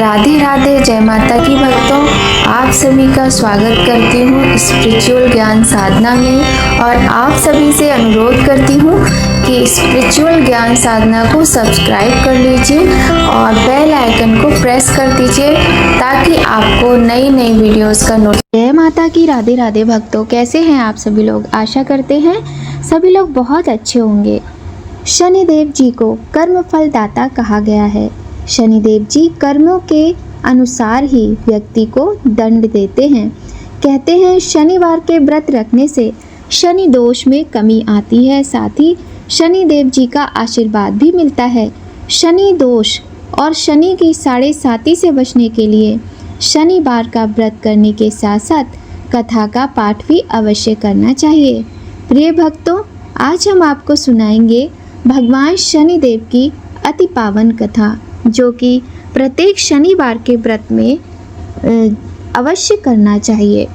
राधे राधे, जय माता की भक्तों। आप सभी का स्वागत करती हूँ स्पिरिचुअल ज्ञान साधना में और आप सभी से अनुरोध करती हूँ कि स्पिरिचुअल ज्ञान साधना को सब्सक्राइब कर लीजिए और बेल आइकन को प्रेस कर दीजिए ताकि आपको नई नई वीडियोस का जय माता की राधे राधे भक्तों, कैसे हैं आप सभी लोग। आशा करते हैं सभी लोग बहुत अच्छे होंगे। शनिदेव जी को कर्म फल दाता कहा गया है। शनिदेव जी कर्मों के अनुसार ही व्यक्ति को दंड देते हैं। कहते हैं शनिवार के व्रत रखने से शनि दोष में कमी आती है, साथ ही शनिदेव जी का आशीर्वाद भी मिलता है। शनि दोष और शनि की 7.5 से बचने के लिए शनिवार का व्रत करने के साथ साथ कथा का पाठ भी अवश्य करना चाहिए। प्रिय भक्तों, आज हम आपको सुनाएंगे भगवान शनिदेव की अति पावन कथा, जो कि प्रत्येक शनिवार के व्रत में अवश्य करना चाहिए।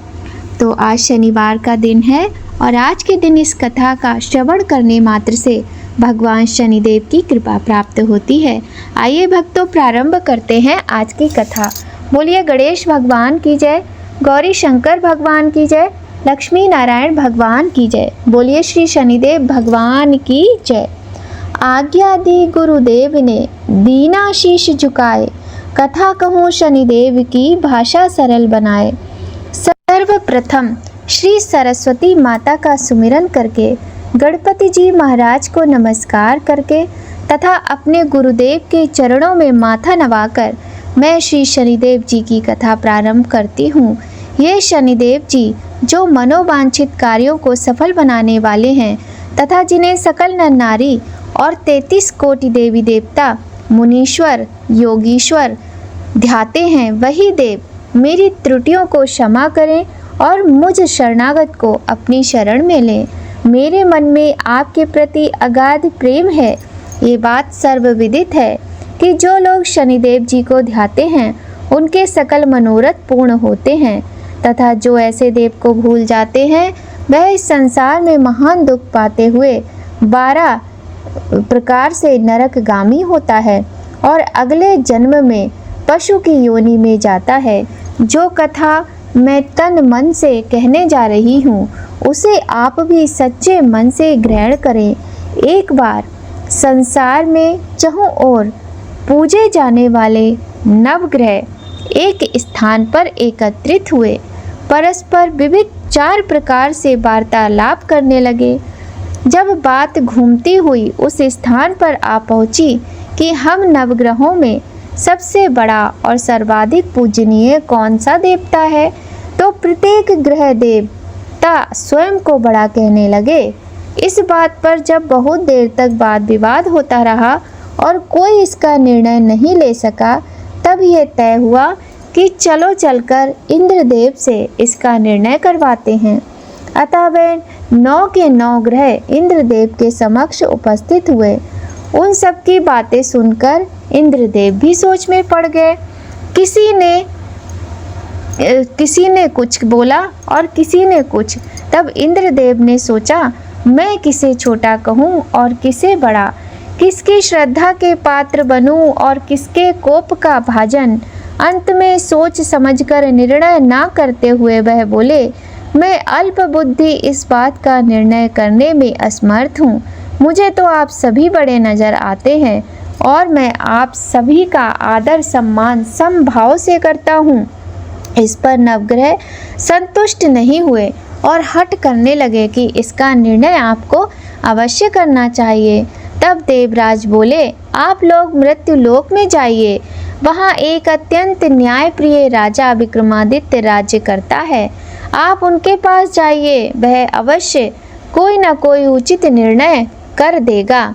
तो आज शनिवार का दिन है और आज के दिन इस कथा का श्रवण करने मात्र से भगवान शनिदेव की कृपा प्राप्त होती है। आइए भक्तों, प्रारंभ करते हैं आज की कथा। बोलिए गणेश भगवान की जय, गौरी शंकर भगवान की जय, लक्ष्मी नारायण भगवान की जय। बोलिए श्री शनिदेव भगवान की जय। आज्ञा दी गुरुदेव ने, दीना शीश झुकाए, कथा कहूँ शनिदेव की, भाषा सरल बनाए। सर्वप्रथम श्री सरस्वती माता का सुमिरन करके, गणपति जी महाराज को नमस्कार करके तथा अपने गुरुदेव के चरणों में माथा नवाकर मैं श्री शनिदेव जी की कथा प्रारंभ करती हूँ। ये शनिदेव जी जो मनोवांछित कार्यों को सफल बनाने वाले हैं तथा जिन्हें सकल नर नारी और 33 कोटि देवी देवता, मुनीश्वर, योगीश्वर ध्याते हैं, वही देव मेरी त्रुटियों को क्षमा करें और मुझ शरणागत को अपनी शरण में लें। मेरे मन में आपके प्रति अगाध प्रेम है। ये बात सर्वविदित है कि जो लोग शनिदेव जी को ध्याते हैं उनके सकल मनोरथ पूर्ण होते हैं तथा जो ऐसे देव को भूल जाते हैं वह इस संसार में महान दुख पाते हुए 12 प्रकार से नरकगामी होता है और अगले जन्म में पशु की योनि में जाता है। जो कथा मैं तन मन से कहने जा रही हूँ उसे आप भी सच्चे मन से ग्रहण करें। एक बार संसार में चहुं ओर पूजे जाने वाले नवग्रह एक स्थान पर एकत्रित हुए, परस्पर विविध 4 प्रकार से वार्तालाप करने लगे। जब बात घूमती हुई उस स्थान पर आ पहुंची कि हम नवग्रहों में सबसे बड़ा और सर्वाधिक पूजनीय कौन सा देवता है, तो प्रत्येक ग्रह देवता स्वयं को बड़ा कहने लगे। इस बात पर जब बहुत देर तक वाद विवाद होता रहा और कोई इसका निर्णय नहीं ले सका, तब यह तय हुआ कि चलो चलकर इंद्रदेव से इसका निर्णय करवाते हैं। अतः वे 9 के 9 ग्रह इंद्रदेव के समक्ष उपस्थित हुए। उन सब की बातें सुनकर इंद्रदेव भी सोच में पड़ गए। किसी ने कुछ बोला और किसी ने कुछ। तब इंद्रदेव ने सोचा, मैं किसे छोटा कहूँ और किसे बड़ा, किसकी श्रद्धा के पात्र बनूं और किसके कोप का भाजन। अंत में सोच समझकर निर्णय ना करते हुए वह बोले, मैं अल्प बुद्धि इस बात का निर्णय करने में असमर्थ हूँ। मुझे तो आप सभी बड़े नज़र आते हैं और मैं आप सभी का आदर सम्मान समभाव से करता हूँ। इस पर नवग्रह संतुष्ट नहीं हुए और हठ करने लगे कि इसका निर्णय आपको अवश्य करना चाहिए। तब देवराज बोले, आप लोग मृत्यु लोक में जाइए, वहाँ एक अत्यंत न्यायप्रिय राजा विक्रमादित्य राज्य करता है। आप उनके पास जाइए, वह अवश्य कोई न कोई उचित निर्णय कर देगा।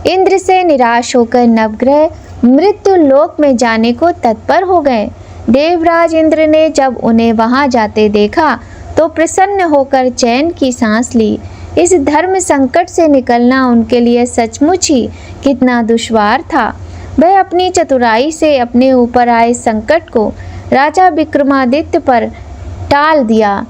इंद्र से निराश होकर नवग्रह मृत्यु लोक में जाने को तत्पर हो गए। देवराज इंद्र ने जब उन्हें वहां जाते देखा तो प्रसन्न होकर चैन की सांस ली। इस धर्म संकट से निकलना उनके लिए सचमुच ही कितना दुश्वार था। वह अपनी चतुराई से अपने ऊपर आए संकट को राजा विक्रमादित्य पर टाल दिया।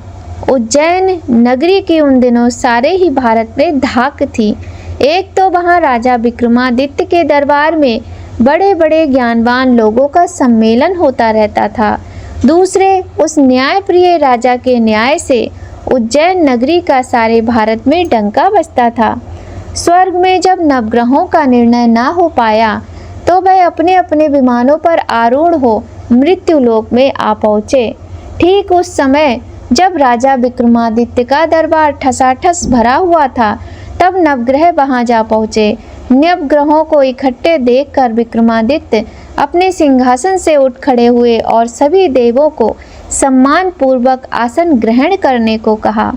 उज्जैन नगरी की उन दिनों सारे ही भारत में धाक थी। एक तो वहां राजा विक्रमादित्य के दरबार में बड़े बड़े ज्ञानवान लोगों का सम्मेलन होता रहता था। दूसरे, उस न्यायप्रिय राजा के न्याय से उज्जैन नगरी का सारे भारत में डंका बजता था। स्वर्ग में जब नवग्रहों का निर्णय ना हो पाया तो वह अपने अपने विमानों पर आरूढ़ हो मृत्युलोक में आ पहुँचे। ठीक उस समय जब राजा विक्रमादित्य का दरबार ठसाठस भरा हुआ था, तब नवग्रह वहां जा पहुँचे। नवग्रहों को इकट्ठे देखकर विक्रमादित्य अपने सिंहासन से उठ खड़े हुए और सभी देवों को सम्मान पूर्वक आसन ग्रहण करने को कहा।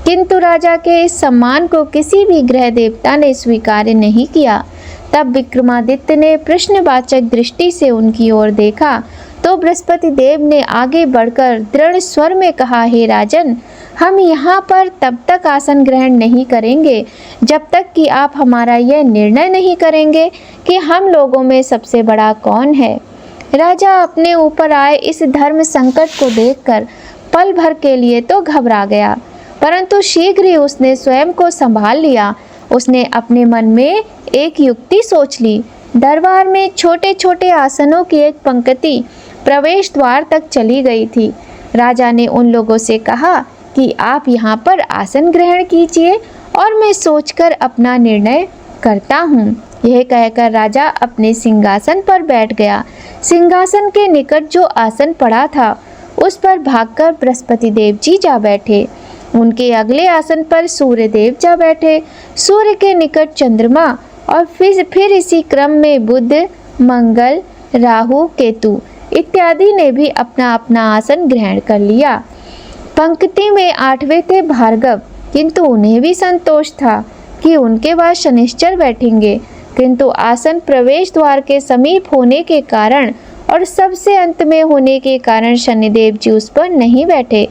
किंतु राजा के इस सम्मान को किसी भी ग्रह देवता ने स्वीकार नहीं किया। तब विक्रमादित्य ने प्रश्नवाचक दृष्टि से उनकी ओर देखा तो बृहस्पति देव ने आगे बढ़कर दृढ़ स्वर में कहा, हे राजन, हम यहाँ पर तब तक आसन ग्रहण नहीं करेंगे जब तक कि आप हमारा यह निर्णय नहीं करेंगे कि हम लोगों में सबसे बड़ा कौन है। राजा अपने ऊपर आए इस धर्म संकट को देखकर पल भर के लिए तो घबरा गया, परंतु शीघ्र ही उसने स्वयं को संभाल लिया। उसने अपने मन में एक युक्ति सोच ली। दरबार में छोटे छोटे आसनों की एक पंक्ति प्रवेश द्वार तक चली गई थी। राजा ने उन लोगों से कहा कि आप यहाँ पर आसन ग्रहण कीजिए और मैं सोचकर अपना निर्णय करता हूँ। यह कहकर राजा अपने सिंहासन पर बैठ गया। सिंहासन के निकट जो आसन पड़ा था उस पर भागकर बृहस्पति देव जी जा बैठे। उनके अगले आसन पर सूर्य देव जा बैठे। सूर्य के निकट चंद्रमा और फिर इसी क्रम में बुध, मंगल, राहु, केतु इत्यादि ने भी अपना अपना आसन ग्रहण कर लिया। पंक्ति में 8वें थे भार्गव, किंतु उन्हें भी संतोष था कि उनके बाद शनिश्चर बैठेंगे, किंतु आसन प्रवेश द्वार के समीप होने के कारण और सबसे अंत में होने के कारण शनिदेव जी उस पर नहीं बैठे।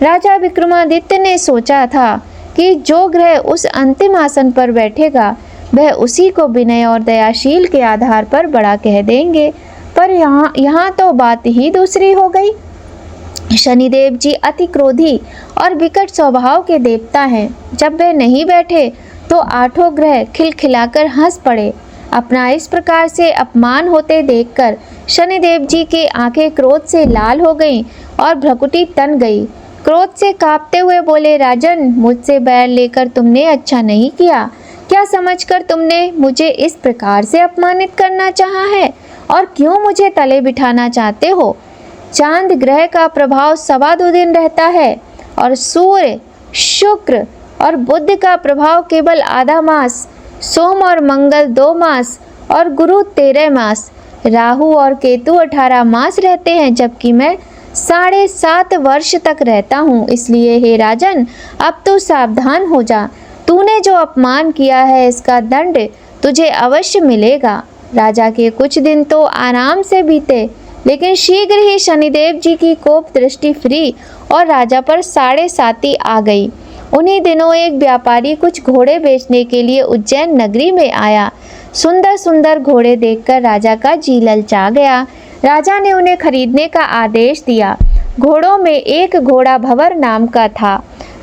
राजा विक्रमादित्य ने सोचा था कि जो ग्रह उस अंतिम आसन पर बैठेगा वह उसी को विनय और दयाशील के आधार पर बड़ा कह देंगे, पर यहाँ तो बात ही दूसरी हो गई। शनिदेव जी अति क्रोधी और विकट स्वभाव के देवता हैं। जब वे नहीं बैठे तो 8 ग्रह खिलखिलाकर हंस पड़े। अपना इस प्रकार से अपमान होते देखकर शनिदेव जी की आंखें क्रोध से लाल हो गईं और भ्रुकुटी तन गई। क्रोध से कांपते हुए बोले, राजन, मुझसे बैर लेकर तुमने अच्छा नहीं किया। क्या समझकर तुमने मुझे इस प्रकार से अपमानित करना चाहा है और क्यों मुझे तले बिठाना चाहते हो? चांद ग्रह का प्रभाव 2.25 दिन रहता है और सूर्य, शुक्र और बुध का प्रभाव केवल आधा मास, सोम और मंगल 2 मास और गुरु 13 मास, राहु और केतु 18 मास रहते हैं, जबकि मैं 7.5 वर्ष तक रहता हूँ। इसलिए हे राजन, अब तो सावधान हो जा। तूने जो अपमान किया है इसका दंड तुझे अवश्य मिलेगा। राजा के कुछ दिन तो आराम से बीते, लेकिन शीघ्र ही शनिदेव जी की कोप दृष्टि फिरी और राजा पर 7.5 आ गई। उन्हीं दिनों एक व्यापारी कुछ घोड़े बेचने के लिए उज्जैन नगरी में आया। सुंदर सुंदर घोड़े देखकर राजा का जी ललचा गया। राजा ने उन्हें खरीदने का आदेश दिया। घोड़ों में एक घोड़ा भंवर नाम का था।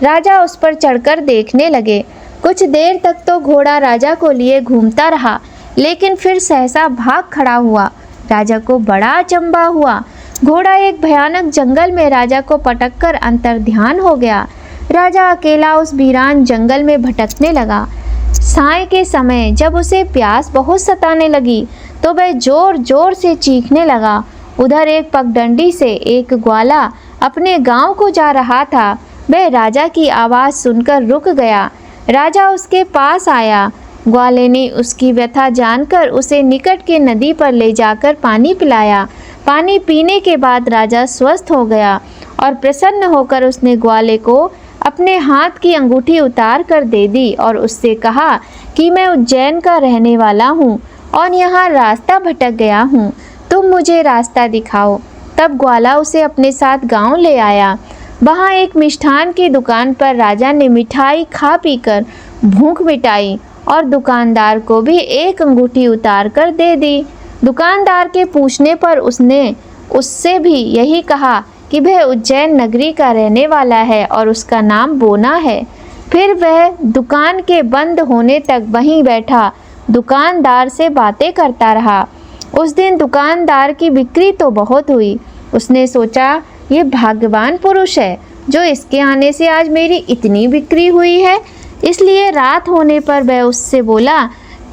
राजा उस पर चढ़कर देखने लगे। कुछ देर तक तो घोड़ा राजा को लिए घूमता रहा, लेकिन फिर सहसा भाग खड़ा हुआ। राजा को बड़ा अचंभा हुआ। घोड़ा एक भयानक जंगल में राजा को पटककर अंतर्ध्यान हो गया। राजा अकेला उस वीरान जंगल में भटकने लगा। साय के समय जब उसे प्यास बहुत सताने लगी तो वह जोर जोर से चीखने लगा। उधर एक पगडंडी से एक ग्वाला अपने गांव को जा रहा था। वह राजा की आवाज़ सुनकर रुक गया। राजा उसके पास आया। ग्वाले ने उसकी व्यथा जानकर उसे निकट के नदी पर ले जाकर पानी पिलाया। पानी पीने के बाद राजा स्वस्थ हो गया और प्रसन्न होकर उसने ग्वाले को अपने हाथ की अंगूठी उतार कर दे दी और उससे कहा कि मैं उज्जैन का रहने वाला हूँ और यहाँ रास्ता भटक गया हूँ, तुम मुझे रास्ता दिखाओ। तब ग्वाला उसे अपने साथ गांव ले आया। वहाँ एक मिष्ठान की दुकान पर राजा ने मिठाई खा पीकर भूख मिटाई और दुकानदार को भी एक अंगूठी उतार कर दे दी। दुकानदार के पूछने पर उसने उससे भी यही कहा कि वह उज्जैन नगरी का रहने वाला है और उसका नाम बोना है। फिर वह दुकान के बंद होने तक वहीं बैठा दुकानदार से बातें करता रहा। उस दिन दुकानदार की बिक्री तो बहुत हुई। उसने सोचा ये भाग्यवान पुरुष है जो इसके आने से आज मेरी इतनी बिक्री हुई है। इसलिए रात होने पर वह उससे बोला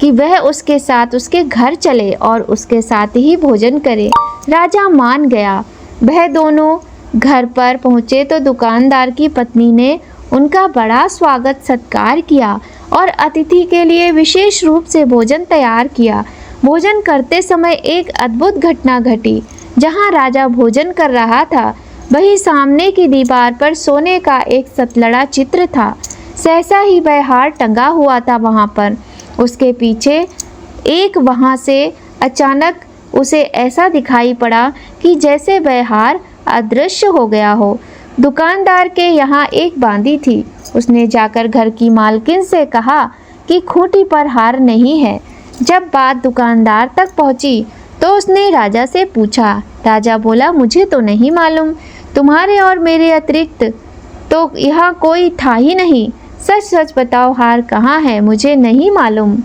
कि वह उसके साथ उसके घर चले और उसके साथ ही भोजन करे। राजा मान गया। वह दोनों घर पर पहुँचे तो दुकानदार की पत्नी ने उनका बड़ा स्वागत सत्कार किया और अतिथि के लिए विशेष रूप से भोजन तैयार किया। भोजन करते समय एक अद्भुत घटना घटी। जहाँ राजा भोजन कर रहा था वहीं सामने की दीवार पर सोने का एक सतलड़ा चित्र था। सहसा ही वह हार टंगा हुआ था वहाँ पर। उसके पीछे एक वहाँ से अचानक उसे ऐसा दिखाई पड़ा कि जैसे वह हार अदृश्य हो गया हो। दुकानदार के यहाँ एक बांदी थी। उसने जाकर घर की मालकिन से कहा कि खूंटी पर हार नहीं है। जब बात दुकानदार तक पहुँची तो उसने राजा से पूछा। राजा बोला, मुझे तो नहीं मालूम, तुम्हारे और मेरे अतिरिक्त तो यहाँ कोई था ही नहीं। सच सच बताओ हार कहाँ है, मुझे नहीं मालूम।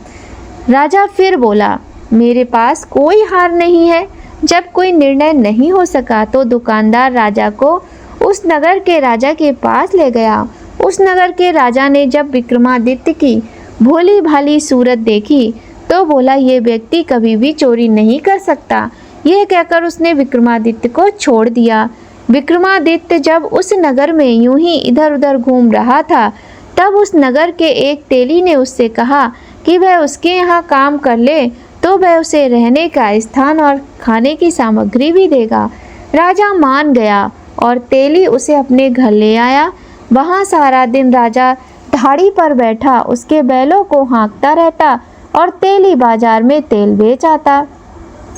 राजा फिर बोला, मेरे पास कोई हार नहीं है। जब कोई निर्णय नहीं हो सका तो दुकानदार राजा को उस नगर के राजा के पास ले गया। उस नगर के राजा ने जब विक्रमादित्य की भोली भाली सूरत देखी तो बोला, ये व्यक्ति कभी भी चोरी नहीं कर सकता। यह कहकर उसने विक्रमादित्य को छोड़ दिया। विक्रमादित्य जब उस नगर में यूं ही इधर उधर घूम रहा था तब उस नगर के एक तेली ने उससे कहा कि वह उसके यहाँ काम कर ले तो वह उसे रहने का स्थान और खाने की सामग्री भी देगा। राजा मान गया और तेली उसे अपने घर ले आया। वहाँ सारा दिन राजा धाड़ी पर बैठा उसके बैलों को हाँकता रहता और तेली बाजार में तेल बेच आता।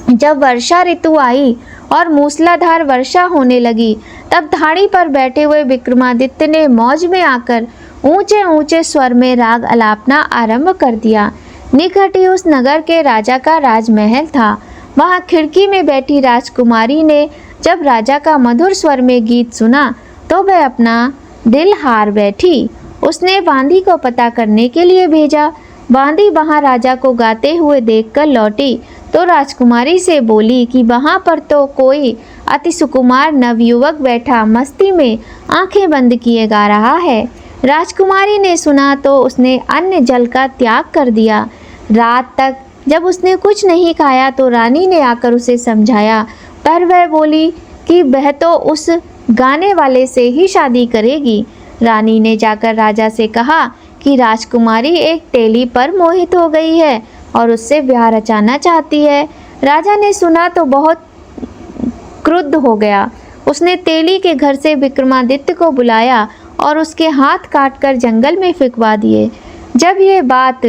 जब वर्षा ऋतु आई और मूसलाधार वर्षा होने लगी तब धाड़ी पर बैठे हुए विक्रमादित्य ने मौज में आकर ऊंचे ऊंचे स्वर में राग अलापना आरंभ कर दिया। निकट ही उस नगर के राजा का राजमहल था। वहां खिड़की में बैठी राजकुमारी ने जब राजा का मधुर स्वर में गीत सुना तो वह अपना दिल हार बैठी। उसने बांदी को पता करने के लिए भेजा। बांदी वहां राजा को गाते हुए देखकर लौटी तो राजकुमारी से बोली कि वहां पर तो कोई अति सुकुमार नवयुवक बैठा मस्ती में आंखें बंद किए गा रहा है। राजकुमारी ने सुना तो उसने अन्न जल का त्याग कर दिया। रात तक जब उसने कुछ नहीं खाया तो रानी ने आकर उसे समझाया, पर वह बोली कि वह तो उस गाने वाले से ही शादी करेगी। रानी ने जाकर राजा से कहा कि राजकुमारी एक तेली पर मोहित हो गई है और उससे ब्याह रचाना चाहती है। राजा ने सुना तो बहुत क्रुद्ध हो गया। उसने तेली के घर से विक्रमादित्य को बुलाया और उसके हाथ काटकर जंगल में फेंकवा दिए। जब ये बात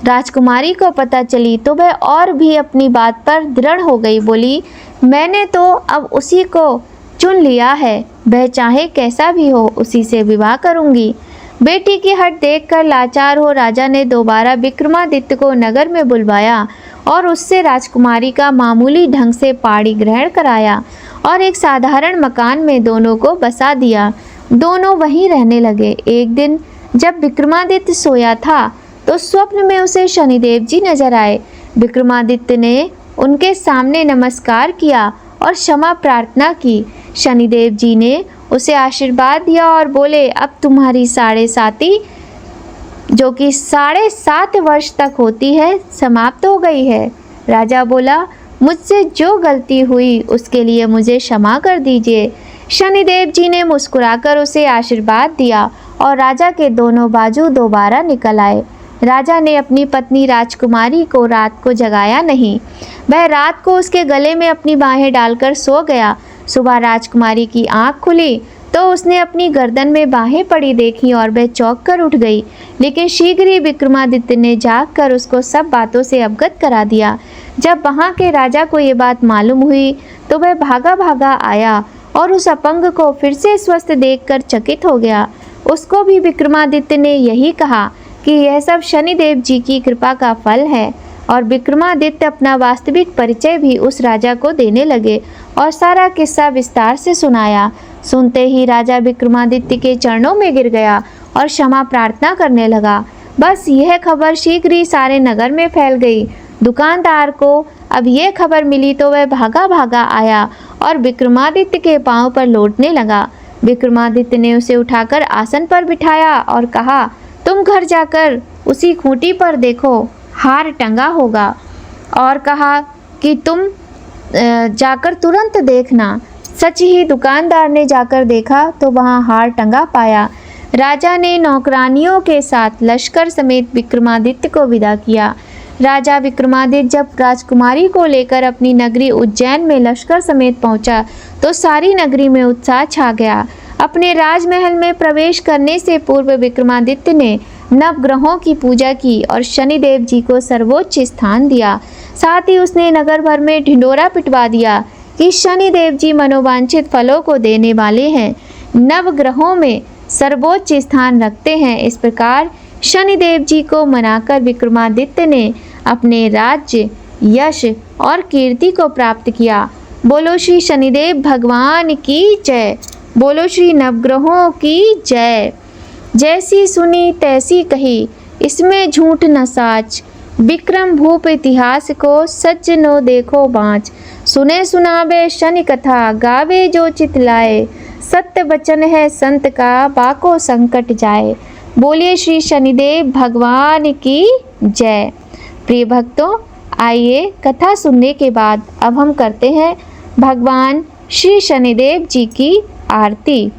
राजकुमारी को पता चली तो वह और भी अपनी बात पर दृढ़ हो गई। बोली, मैंने तो अब उसी को चुन लिया है, वह चाहे कैसा भी हो उसी से विवाह करूंगी। बेटी की हट देखकर लाचार हो राजा ने दोबारा विक्रमादित्य को नगर में बुलवाया और उससे राजकुमारी का मामूली ढंग से पाणी ग्रहण कराया और एक साधारण मकान में दोनों को बसा दिया। दोनों वहीं रहने लगे। एक दिन जब विक्रमादित्य सोया था तो स्वप्न में उसे शनिदेव जी नजर आए। विक्रमादित्य ने उनके सामने नमस्कार किया और क्षमा प्रार्थना की। शनिदेव जी ने उसे आशीर्वाद दिया और बोले, अब तुम्हारी 7.5 जो कि 7.5 वर्ष तक होती है समाप्त हो गई है। राजा बोला, मुझसे जो गलती हुई उसके लिए मुझे क्षमा कर दीजिए। शनिदेव जी ने मुस्कुराकर उसे आशीर्वाद दिया और राजा के दोनों बाजू दोबारा निकल आए। राजा ने अपनी पत्नी राजकुमारी को रात को जगाया नहीं। वह रात को उसके गले में अपनी बाहें डालकर सो गया। सुबह राजकुमारी की आंख खुली तो उसने अपनी गर्दन में बाहें पड़ी देखी और वह चौंक कर उठ गई। लेकिन शीघ्र ही विक्रमादित्य ने जाग कर उसको सब बातों से अवगत करा दिया। जब वहाँ के राजा को ये बात मालूम हुई तो वह भागा भागा आया और उस अपंग को फिर से स्वस्थ देखकर चकित हो गया। उसको भी विक्रमादित्य ने यही कहा कि यह सब शनिदेव जी की कृपा का फल है और विक्रमादित्य अपना वास्तविक परिचय भी उस राजा को देने लगे और सारा किस्सा विस्तार से सुनाया। सुनते ही राजा विक्रमादित्य के चरणों में गिर गया और क्षमा प्रार्थना करने लगा। बस यह खबर शीघ्र ही सारे नगर में फैल गई। दुकानदार को अब ये खबर मिली तो वह भागा भागा आया और विक्रमादित्य के पांव पर लौटने लगा। विक्रमादित्य ने उसे उठाकर आसन पर बिठाया और कहा, तुम घर जाकर उसी खूंटी पर देखो, हार टंगा होगा। और कहा कि तुम जाकर तुरंत देखना। सच ही दुकानदार ने जाकर देखा तो वहाँ हार टंगा पाया। राजा ने नौकरानियों के साथ लश्कर समेत विक्रमादित्य को विदा किया। राजा विक्रमादित्य जब राजकुमारी को लेकर अपनी नगरी उज्जैन में लश्कर समेत पहुंचा तो सारी नगरी में उत्साह छा गया। अपने राजमहल में प्रवेश करने से पूर्व विक्रमादित्य ने नवग्रहों की पूजा की और शनिदेव जी को सर्वोच्च स्थान दिया। साथ ही उसने नगर भर में ढिंडोरा पिटवा दिया कि शनिदेव जी मनोवांछित फलों को देने वाले हैं, नवग्रहों में सर्वोच्च स्थान रखते हैं। इस प्रकार शनिदेव जी को मनाकर विक्रमादित्य ने अपने राज्य, यश और कीर्ति को प्राप्त किया। बोलो श्री शनिदेव भगवान की जय। बोलो श्री नवग्रहों की जय। जैसी सुनी तैसी कही, इसमें झूठ न साच। विक्रम भूप इतिहास को सज्जनों देखो बाँच। सुने सुनावे शनि कथा, गावे जो चित लाए। सत्य वचन है संत का, बाको संकट जाए। बोलिए श्री शनिदेव भगवान की जय। प्रिय भक्तों, आइए कथा सुनने के बाद अब हम करते हैं भगवान श्री शनिदेव जी की आरती।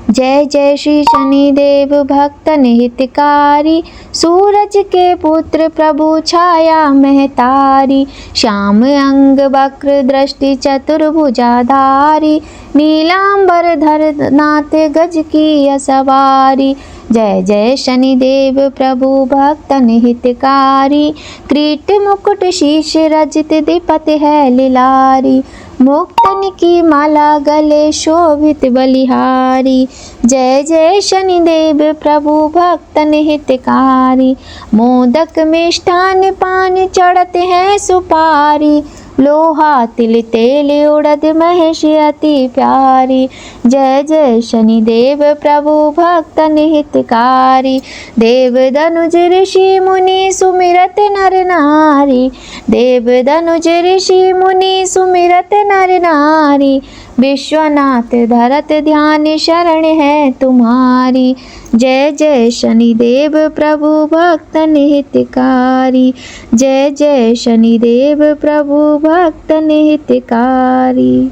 जय जय श्री शनिदेव भक्त हितकारी, सूरज के पुत्र प्रभु छाया महतारी। श्याम अंग वक्र दृष्टि चतुर्भुजाधारी, नीलांबर धर नाथ गज की सवारी। जय जय शनिदेव प्रभु भक्त हितकारी, क्रीट मुकुट शीश रजित दीपत है लिलारी। मुक्तन की माला गले शोभित बलिहारी। जय जय शनिदेव प्रभु भक्त हितकारी, मोदक मिष्ठान पान चढ़ते हैं सुपारी। लोहा तिल तेल उड़द महेश अति प्यारी। जय जय शनिदेव प्रभु भक्त हितकारी, देव धनुज ऋषि मुनि सुमिरत नर नारी। देव धनुज ऋषि मुनि सुमिरत नर नारी, विश्वनाथ धरत ध्यान शरण है तुम्हारी। जय जय शनिदेव प्रभु भक्त हितकारी, जय जय शनिदेव प्रभु भक्त हितकारी।